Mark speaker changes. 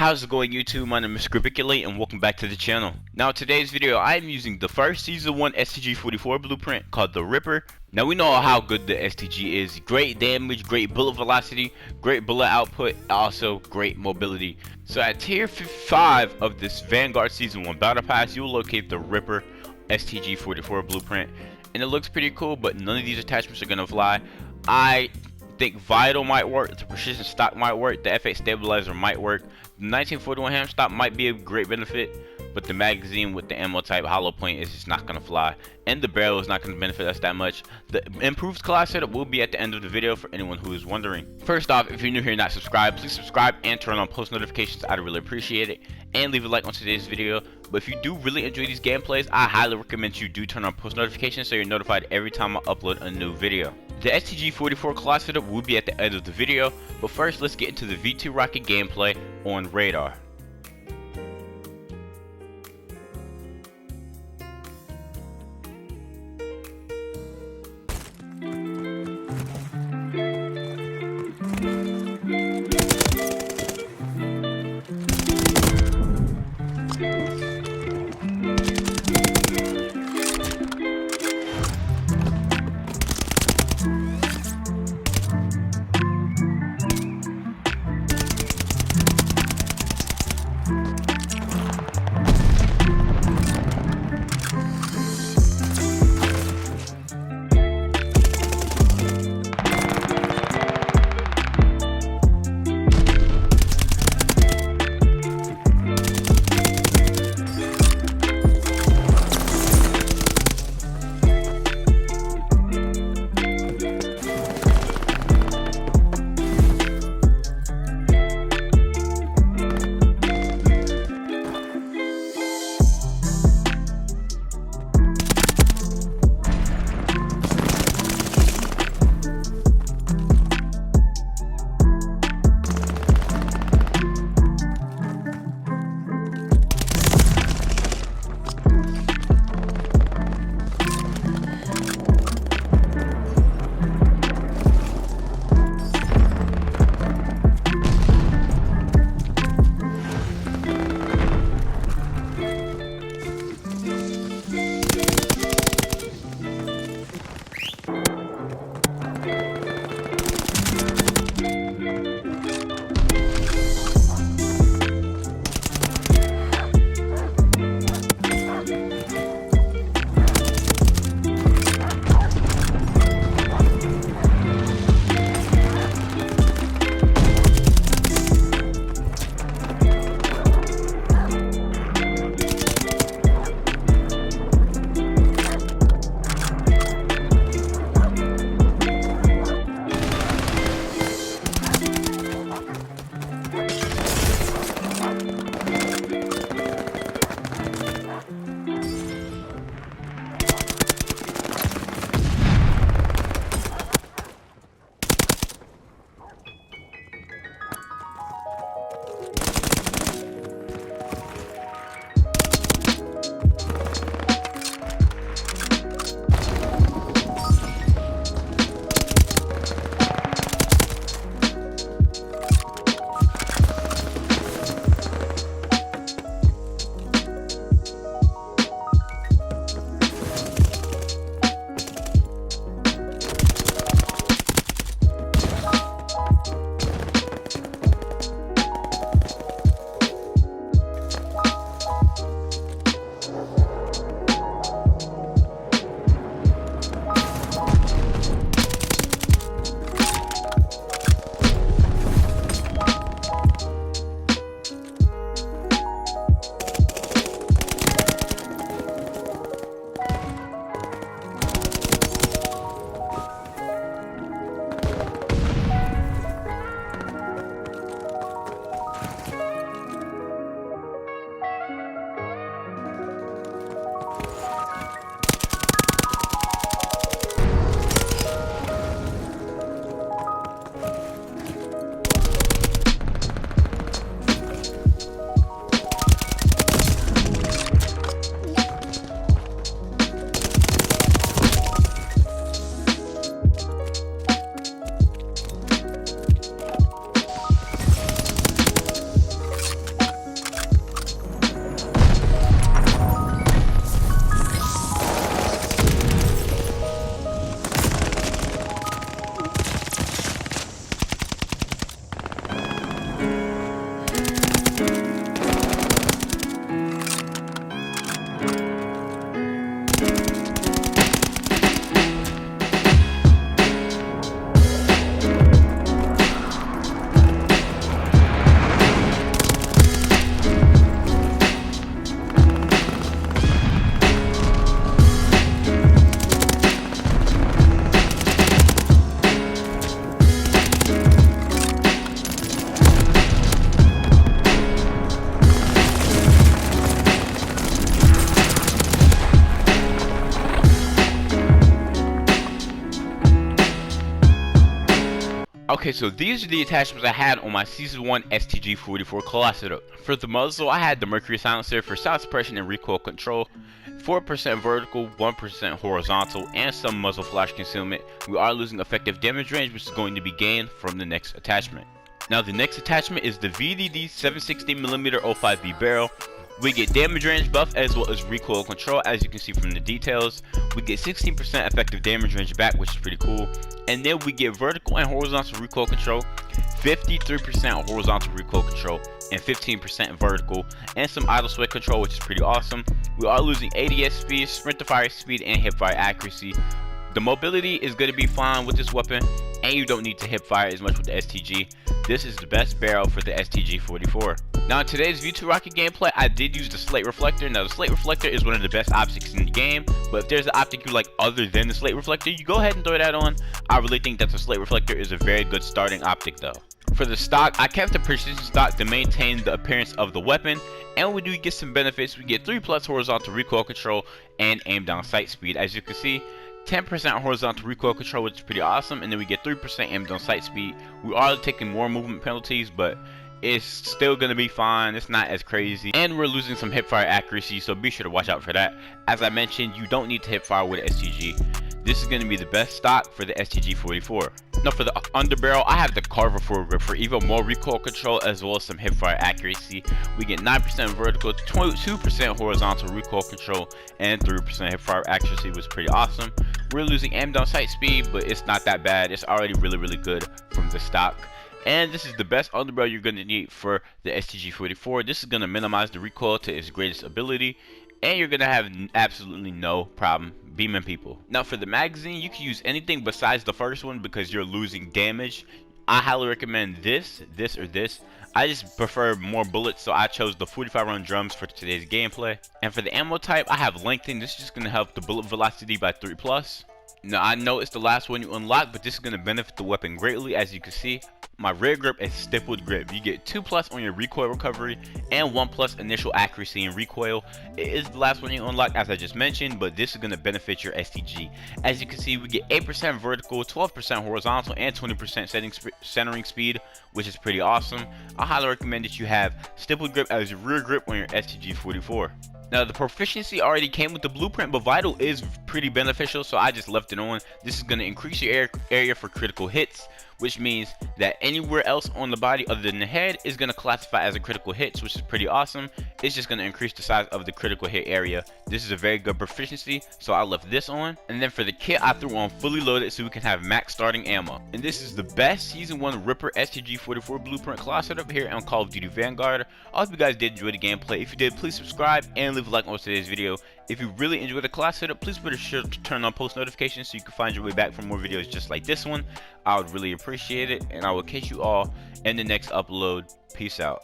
Speaker 1: How's it going, YouTube? My name is Scribiculate and welcome back to the channel. Now in today's video I am using the first season 1 STG44 blueprint called the Ripper. Now we know how good the STG is. Great damage, great bullet velocity, great bullet output, also great mobility. So at tier 5 of this Vanguard season 1 battle pass, you will locate the Ripper STG44 blueprint. And it looks pretty cool, but none of these attachments are gonna fly. I think Vital might work, the Precision Stock might work, the F8 Stabilizer might work, the 1941 ham stock might be a great benefit, but the magazine with the ammo type hollow point is just not going to fly, and the barrel is not going to benefit us that much. The improved class setup will be at the end of the video for anyone who is wondering. First off, if you're new here and not subscribed, please subscribe and turn on post notifications. I'd really appreciate it, and leave a like on today's video. But if you do really enjoy these gameplays, I highly recommend you do turn on post notifications so you're notified every time I upload a new video. The STG44 class setup will be at the end of the video, but first let's get into the V2 rocket gameplay on radar. Okay, so these are the attachments I had on my Season 1 STG44 class setup. For the muzzle, I had the Mercury silencer for sound suppression and recoil control, 4% vertical, 1% horizontal, and some muzzle flash concealment. We are losing effective damage range, which is going to be gained from the next attachment. Now the next attachment is the VDD 760mm 05B barrel. We get damage range buff as well as recoil control. As you can see from the details, we get 16% effective damage range back, which is pretty cool. And then we get vertical and horizontal recoil control, 53% horizontal recoil control, and 15% vertical, and some idle sway control, which is pretty awesome. We are losing ADS speed, sprint to fire speed, and hip fire accuracy. The mobility is going to be fine with this weapon, and you don't need to hip fire as much with the STG. This is the best barrel for the STG44. Now in today's V2 Rocket gameplay, I did use the slate reflector. Now the slate reflector is one of the best optics in the game, but if there's an optic you like other than the slate reflector, you go ahead and throw that on. I really think that the slate reflector is a very good starting optic though. For the stock, I kept the precision stock to maintain the appearance of the weapon, and we do get some benefits. We get 3+ horizontal recoil control and aim down sight speed. As you can see, 10% horizontal recoil control, which is pretty awesome, and then we get 3% aim down sight speed. We are taking more movement penalties, but it's still gonna be fine. It's not as crazy, and we're losing some hip fire accuracy, so be sure to watch out for that. As I mentioned, you don't need to hip fire with STG. This is gonna be the best stock for the STG44. Now for the underbarrel, I have the Carver foregrip for even more recoil control as well as some hip fire accuracy. We get 9% vertical, 2% horizontal recoil control, and 3% hip fire accuracy, which is pretty awesome. We're losing aim down sight speed, but it's not that bad. It's already really good from the stock. And this is the best underbarrel you're going to need for the STG44. This is going to minimize the recoil to its greatest ability, and you're going to have absolutely no problem beaming people. Now for the magazine, you can use anything besides the first one because you're losing damage. I highly recommend this, or this. I just prefer more bullets, so I chose the 45 round drums for today's gameplay. And for the ammo type, I have lengthen. This is just going to help the bullet velocity by 3+. Now I know it's the last one you unlock, but this is going to benefit the weapon greatly. As you can see, my rear grip is stippled grip. You get 2+ on your recoil recovery and 1+ initial accuracy and recoil. It is the last one you unlock, as I just mentioned, but this is going to benefit your STG. As you can see, we get 8% vertical, 12% horizontal, and 20% centering speed, which is pretty awesome. I highly recommend that you have stippled grip as your rear grip on your STG44. Now the proficiency already came with the blueprint, but vital is pretty beneficial, so I just left it on. This is going to increase your area for critical hits, which means that anywhere else on the body other than the head is going to classify as a critical hit, which is pretty awesome. It's just going to increase the size of the critical hit area. This is a very good proficiency, so I left this on. And then for the kit, I threw on fully loaded so we can have max starting ammo. And this is the best Season 1 Ripper STG44 blueprint class setup here on Call of Duty Vanguard. I hope you guys did enjoy the gameplay. If you did, please subscribe and leave a like on today's video. If you really enjoyed the class setup, please be sure to turn on post notifications so you can find your way back for more videos just like this one. I would really appreciate it, and I will catch you all in the next upload. Peace out.